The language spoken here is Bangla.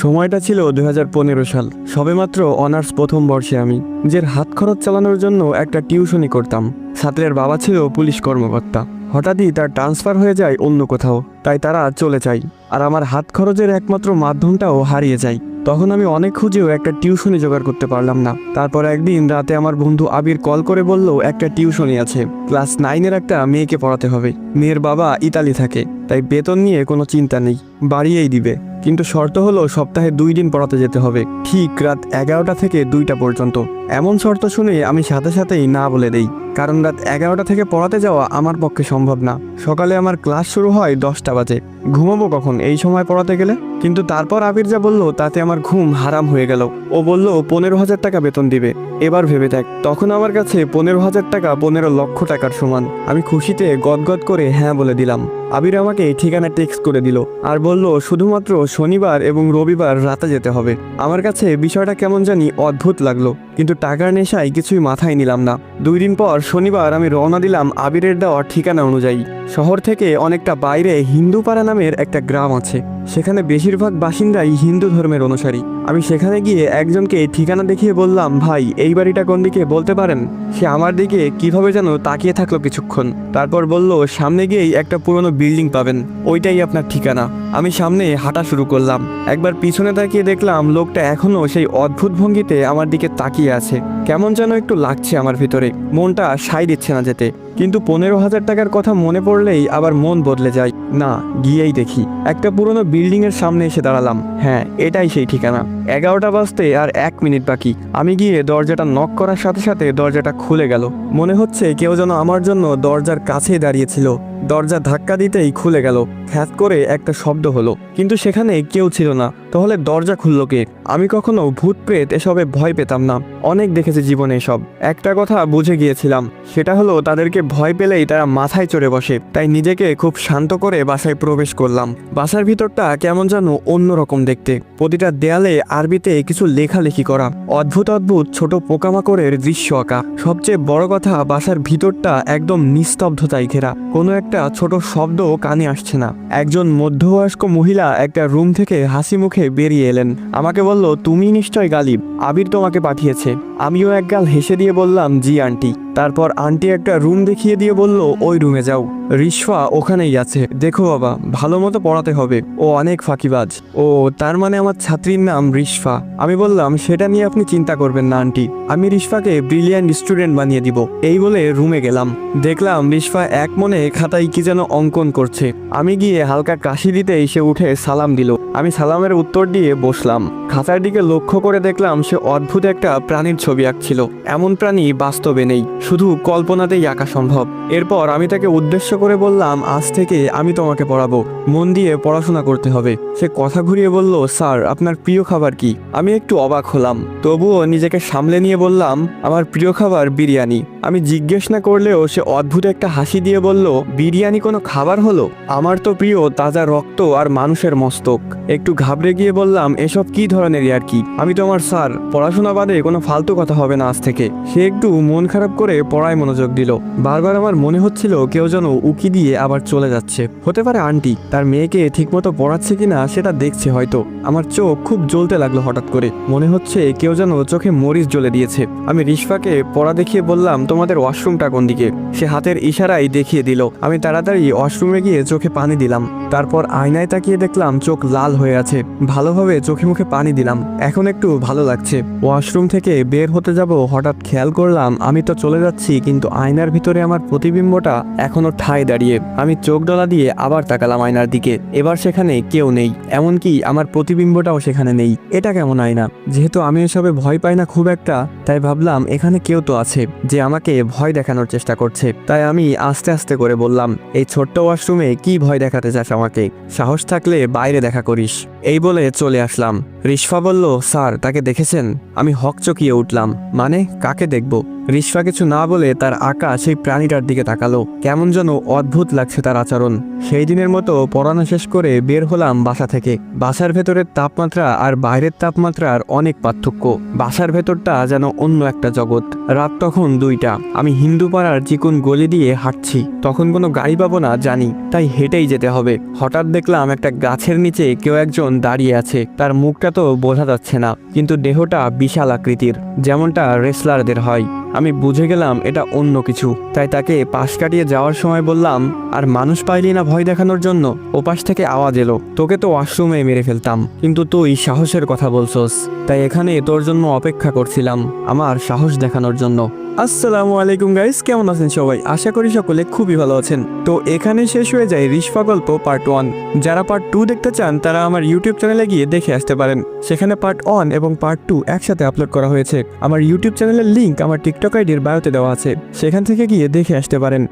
সময়টা ছিল 2015 সাল। সবেমাত্র অনার্স প্রথম বর্ষে আমি নিজের হাত খরচ চালানোর জন্য একটা টিউশনি করতাম। ছাত্রের বাবা ছিল পুলিশ কর্মকর্তা। হঠাৎই তার ট্রান্সফার হয়ে যায় অন্য কোথাও, তাই তারা চলে যায় আর আমার হাত খরচের একমাত্র মাধ্যমটাও হারিয়ে যায়। তখন আমি অনেক খুঁজেও একটা টিউশনি জোগাড় করতে পারলাম না। তারপর একদিন রাতে আমার বন্ধু আবির কল করে বলল একটা টিউশনি আছে, ক্লাস 9-এর একটা মেয়েকে পড়াতে হবে। মেয়ের বাবা ইতালি থাকে, তাই বেতন নিয়ে কোনো চিন্তা নেই, বাড়িয়েই দিবে। কিন্তু শর্ত হলো সপ্তাহে 2 দিন পড়াতে যেতে হবে, ঠিক রাত 11টা থেকে 2টা পর্যন্ত। এমন শর্ত শুনে আমি সাথে সাথেই না বলে দেই, কারণ রাত 11টা থেকে পড়াতে যাওয়া আমার পক্ষে সম্ভব না। সকালে আমার ক্লাস শুরু হয় 10টা বাজে, ঘুমাবো কখন এই সময় পড়াতে গেলে? কিন্তু তারপর আবির যা বলল তাতে আমার ঘুম হারাম হয়ে গেল। ও বলল 15,000 টাকা বেতন দিবে। এবার ভেবে দেখ, তখন আমার কাছে 15,000 টাকা 15 লক্ষ টাকার সমান। আমি খুশিতে গদগদ করে হ্যাঁ বলে দিলাম। আবির আমাকে ঠিকানা টেক্সট করে দিল আর বলল শুধুমাত্র শনিবার এবং রবিবার রাতে যেতে হবে। আমার কাছে বিষয়টা কেমন জানি অদ্ভুত লাগলো, কিন্তু টাকার নেশায় কিছুই মাথায় নিলাম না। 2 দিন পর শনিবার আমি রওনা দিলাম আবিরের দেওয়া ঠিকানা অনুযায়ী। শহর থেকে অনেকটা বাইরে হিন্দুপাড়া নামের একটা গ্রাম আছে, সেখানে বেশিরভাগ বাসিন্দাই হিন্দু ধর্মের অনুসারী। আমি সেখানে গিয়ে একজনকে ঠিকানা দেখিয়ে বললাম, ভাই এই বাড়িটা কোন দিকে বলতে পারেন? সে আমার দিকে কিভাবে যেন তাকিয়ে থাকলো কিছুক্ষণ, তারপর বলল সামনে গিয়েই একটা পুরনো বিল্ডিং পাবেন, ওইটাই আপনার ঠিকানা। আমি সামনে হাঁটা শুরু করলাম। একবার পিছনে তাকিয়ে দেখলাম লোকটা এখনো সেই অদ্ভুত ভঙ্গিতে আমার দিকে তাকিয়ে আছে। কেমন যেন একটু লাগছে আমার ভিতরে, মনটা সায় দিচ্ছে না যেতে। কিন্তু 15,000 টাকার কথা মনে পড়লেই আবার মন বদলে যায়। না, গিয়েই দেখি। একটা পুরনো বিল্ডিং এর সামনে এসে দাঁড়ালাম। হ্যাঁ, এটাই সেই ঠিকানা। 11টা বাজতে আর 1 মিনিট বাকি। আমি গিয়ে দরজাটা নক করার সাথে সাথে দরজাটা খুলে গেল। মনে হচ্ছে কেউ যেন আমার জন্য দরজার কাছেই দাঁড়িয়েছিল। দরজা ধাক্কা দিতেই খুলে গেল, খ্যাত করে একটা শব্দ হলো, কিন্তু সেখানে কেউ ছিল না। তাহলে দরজা খুললো কে? আমি কখনো ভূত প্রেত এসবে ভয় পেতাম না, অনেক দেখেছি জীবনে এসব। একটা কথা বুঝে গিয়েছিলাম, সেটা হলো তাদেরকে ভয় পেলেই তারা মাথায় চড়ে বসে। তাই নিজেকে খুব শান্ত করে বাসায় প্রবেশ করলাম। বাসার ভিতরটা কেমন যেন অন্যরকম দেখতে। প্রতিটা দেয়ালে আরবিতে কিছু লেখালেখি করা, অদ্ভুত অদ্ভুত ছোট পোকামাকড়ের দৃশ্য আঁকা। সবচেয়ে বড় কথা, বাসার ভিতরটা একদম নিস্তব্ধতায় ঘেরা, কোনো একটা ছোট শব্দ কানে আসছে না। একজন মধ্যবয়স্ক মহিলা একটা রুম থেকে হাসি মুখে বেরিয়ে এলেন। আমাকে বলল, তুমি নিশ্চয় গালিব, আবির তোমাকে পাঠিয়েছে। আমিও একগাল হেসে দিয়ে বললাম, জি আন্টি। তারপর আন্টি একটা রুম দেখিয়ে দিয়ে বলল, ওই রুমে যাও, রিশফা ওখানেই আছে। দেখো বাবা, ভালো মতো পড়াতে হবে, ও অনেক ফাঁকিবাজ। ও, তার মানে আমার ছাত্রীর নাম রিশফা? আমি বললাম, সেটা নিয়ে আপনি চিন্তা করবেন না আন্টি, আমি রিশফাকে ব্রিলিয়ান্ট স্টুডেন্ট বানিয়ে দিব। এই বলে রুমে গেলাম। দেখলাম রিশফা এক মনে খাতায় কি যেন অঙ্কন করছে। আমি গিয়ে হালকা কাশি দিতেই সে উঠে সালাম দিল। আমি সালামের উত্তর দিয়ে বসলাম। খাতার দিকে লক্ষ্য করে দেখলাম সে অদ্ভুত একটা প্রাণীর ছবি আঁকছিল। এমন প্রাণী বাস্তবে নেই, শুধু কল্পনাতেই আঁকা সম্ভব। এরপর আমি তাকে উদ্দেশ্য করে বললাম, আজ থেকে আমি তোমাকে পড়াবো, মন দিয়ে পড়াশোনা করতে হবে। সে কথা ঘুরিয়ে বলল, স্যার আপনার প্রিয় খাবার কি? আমি একটু অবাক হলাম, তবুও নিজেকে সামলে নিয়ে বললাম, আমার প্রিয় খাবার বিরিয়ানি। আমি জিজ্ঞেস না করলেও সে অদ্ভুত একটা হাসি দিয়ে বলল, বিরিয়ানি কোনো খাবার হলো? আমার তো প্রিয় তাজা রক্ত আর মানুষের মস্তক। একটু ঘাবড়ে গিয়ে বললাম, এসব কি ধরনের আর কি? আমি তো আমার স্যার, পড়াশোনা বাদে কোনো ফালতু কথা হবে না আজ থেকে। সে একটু মন খারাপ করে পড়ায় মনোযোগ দিল। বারবার আমার মনে হচ্ছিল কেউ যেন উকি দিয়ে আবার চলে যাচ্ছে। হতে পারে আন্টি তার মেয়েকে ঠিকমতো পড়াচ্ছে কিনা সেটা দেখছে হয়তো। আমার চোখ খুব জ্বলতে লাগলো হঠাৎ করে, মনে হচ্ছে কেউ যেন চোখে মরিচ জ্বলে দিয়েছে। আমি রিশফাকে পড়া দেখিয়ে বললাম, তোমাদের ওয়াশরুমটা কোন দিকে? সে হাতের ইশারায় দেখিয়ে দিল। আমি তাড়াতাড়ি ওয়াশরুমে গিয়ে চোখে পানি দিলাম। তারপর আয়নায় তাকিয়ে দেখলাম চোখ লাল হয়ে আছে। ভালোভাবে চোখে মুখে পানি দিলাম, এখন একটু ভালো লাগছে। ওয়াশরুম থেকে বের হতে যাব, হঠাৎ খেয়াল করলাম আমি তো চলে যাচ্ছি, কিন্তু আয়নার ভিতরে আমার প্রতিবিম্বটা এখনো ঠায় দাঁড়িয়ে। আমি চোখ ডলা দিয়ে আবার তাকালাম আয়নার দিকে। এবার সেখানে কেউ নেই, এমনকি আমার প্রতিবিম্বটাও সেখানে নেই। এটা কেমন আয়না? যেহেতু আমি এসবে ভয় পাই না খুব একটা, তাই ভাবলাম এখানে কেউ তো আছে যে আমাকে ভয় দেখানোর চেষ্টা করছে। তাই আমি আস্তে আস্তে করে বললাম, এই ছোট্ট ওয়াশরুমে কি ভয় দেখাতে চাস আমাকে? সাহস থাকলে বাইরে দেখা করিস। এই বলে চলে আসলাম। রিশফা বলল, স্যার তাকে দেখেছেন? আমি হকচকিয়ে উঠলাম, মানে কাকে দেখব? রিশফা কিছু না বলে তার আঁকা সেই প্রাণীটার দিকে তাকালো। কেমন যেন অদ্ভুত লাগছে তার আচরণ। সেই দিনের মতো পড়ানো শেষ করে বের হলাম বাসা থেকে। বাসার ভেতরের তাপমাত্রা আর বাইরের তাপমাত্রার অনেক পার্থক্য। বাসার ভেতরটা যেন অন্য একটা জগৎ। রাত তখন 2টা। আমি হিন্দু পাড়ার চিকন গলি দিয়ে হাঁটছি। তখন কোনো গাড়ি পাবো না জানি, তাই হেঁটেই যেতে হবে। হঠাৎ দেখলাম একটা গাছের নিচে কেউ একজন দাঁড়িয়ে আছে। তার মুখটা তো বোঝা যাচ্ছে না, কিন্তু দেহটা বিশাল আকৃতির, যেমনটা রেসলারদের হয়। আমি বুঝে গেলাম এটা অন্য কিছু, তাই তাকে পাশ কাটিয়ে যাওয়ার সময় বললাম, আর মানুষ পাইলি না ভয় দেখানোর জন্য? ওপাশ থেকে আওয়াজ এলো, তোকে তো ওয়াশরুমে মেরে ফেলতাম, কিন্তু তুই সাহসের কথা বলছস, তাই এখানে তোর জন্য অপেক্ষা করছিলাম, আমার সাহস দেখানোর জন্য। আসসালামু আলাইকুম গাইস, কেমন আছেন সবাই? আশা করি সকলে খুবই ভালো আছেন। তো এখানে শেষ হয়ে যায় রিশফা গল্প পার্ট 1। যারা পার্ট 2 দেখতে চান তারা আমার ইউটিউব চ্যানেলে গিয়ে দেখে আসতে পারেন। সেখানে পার্ট 1 এবং পার্ট 2 একসাথে আপলোড করা হয়েছে। আমার ইউটিউব চ্যানেলের লিংক আমার টিকটক আইডির বায়োতে দেওয়া আছে, সেখান থেকে গিয়ে দেখে আসতে পারেন।